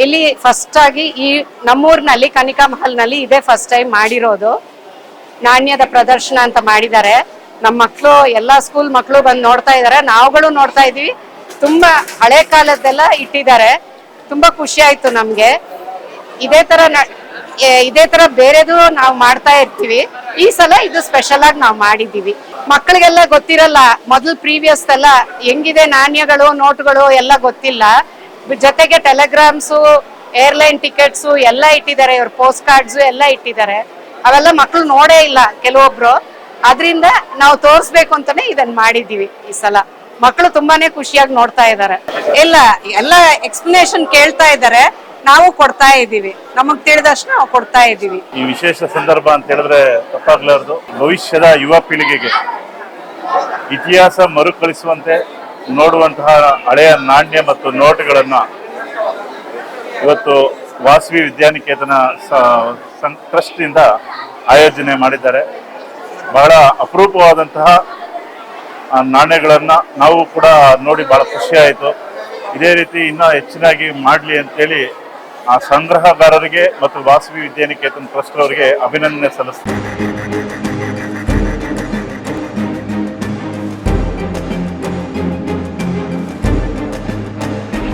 ಇಲ್ಲಿ ಫಸ್ಟ್ ಆಗಿ ಈ ನಮ್ಮೂರಿನಲ್ಲಿ ಕನಿಕಾ ಮಹಲ್ನಲ್ಲಿ ಇದೇ ಫಸ್ಟ್ ಟೈಮ್ ಮಾಡಿರೋದು. ನಾಣ್ಯದ ಪ್ರದರ್ಶನ ಅಂತ ಮಾಡಿದ್ದಾರೆ. ನಮ್ಮ ಮಕ್ಕಳು ಎಲ್ಲಾ ಸ್ಕೂಲ್ ಮಕ್ಕಳು ಬಂದು ನೋಡ್ತಾ ಇದಾರೆ, ನಾವುಗಳು ನೋಡ್ತಾ ಇದೀವಿ. ತುಂಬಾ ಹಳೆ ಕಾಲದ್ದೆಲ್ಲ ಇಟ್ಟಿದ್ದಾರೆ. ತುಂಬಾ ಖುಷಿ ಆಯ್ತು ನಮ್ಗೆ. ಇದೇ ತರ ಬೇರೆದು ನಾವು ಮಾಡ್ತಾ ಇರ್ತೀವಿ. ಈ ಸಲ ಇದು ಸ್ಪೆಷಲ್ ಆಗಿ ನಾವು ಮಾಡಿದೀವಿ. ಮಕ್ಕಳಿಗೆಲ್ಲ ಗೊತ್ತಿರಲ್ಲ, ಮೊದಲು ಪ್ರೀವಿಯಸ್ ಎಲ್ಲ ಹೆಂಗಿದೆ ನಾಣ್ಯಗಳು ನೋಟುಗಳು ಎಲ್ಲ ಗೊತ್ತಿಲ್ಲ. ಜೊತೆಗೆ ಟೆಲಿಗ್ರಾಮ್ಸು, ಏರ್ಲೈನ್ ಟಿಕೆಟ್ಸು ಎಲ್ಲ ಇಟ್ಟಿದ್ದಾರೆ. ಇವ್ರ ಪೋಸ್ಟ್ ಕಾರ್ಡ್ಸ್ ಎಲ್ಲ ಇಟ್ಟಿದ್ದಾರೆ. ಅವೆಲ್ಲ ಮಕ್ಕಳು ನೋಡೇ ಇಲ್ಲ ಕೆಲವೊಬ್ರು. ಅದರಿಂದ ನಾವು ತೋರಿಸ್ಬೇಕು ಅಂತಾನೆ ಇದನ್ನ ಮಾಡಿದೀವಿ ಈ ಸಲ. ಮಕ್ಕಳು ತುಂಬಾನೇ ಖುಷಿಯಾಗಿ ನೋಡ್ತಾ ಇದ್ದಾರೆ. ಇಲ್ಲ, ಎಲ್ಲ ಎಕ್ಸ್ಪ್ಲನೇಷನ್ ಕೇಳ್ತಾ ಇದ್ದಾರೆ, ನಾವು ಕೊಡ್ತಾ ಇದ್ದೀವಿ. ನಮಗ್ ತಿಳಿದಷ್ಟು ನಾವು ಕೊಡ್ತಾ ಇದ್ದೀವಿ. ಈ ವಿಶೇಷ ಸಂದರ್ಭ ಅಂತ ಹೇಳಿದ್ರೆ ತಪ್ಪಾಗ್ಲಾರ್ದು. ಭವಿಷ್ಯದ ಯುವ ಪೀಳಿಗೆಗೆ ಇತಿಹಾಸ ಮರುಕಳಿಸುವಂತೆ ನೋಡುವಂತಹ ಹಳೆಯ ನಾಣ್ಯ ಮತ್ತು ನೋಟುಗಳನ್ನ ಇವತ್ತು ವಾಸವಿ ವಿದ್ಯಾನಿಕೇತನ ಟ್ರಸ್ಟ್ ಇಂದ ಆಯೋಜನೆ ಮಾಡಿದ್ದಾರೆ. ಬಹಳ ಅಪರೂಪವಾದಂತಹ ನಾಣ್ಯಗಳನ್ನ ನಾವು ಕೂಡ ನೋಡಿ ಬಹಳ ಖುಷಿ ಆಯಿತು. ಇದೇ ರೀತಿ ಇನ್ನೂ ಹೆಚ್ಚಿನಾಗಿ ಮಾಡಲಿ ಅಂತೇಳಿ ಆ ಸಂಗ್ರಹಗಾರರಿಗೆ ಮತ್ತು ವಾಸವಿ ವಿದ್ಯಾನಿಕೇತನ ಟ್ರಸ್ಟ್ ಅವರಿಗೆ ಅಭಿನಂದನೆ ಸಲ್ಲಿಸ್ತೀನಿ.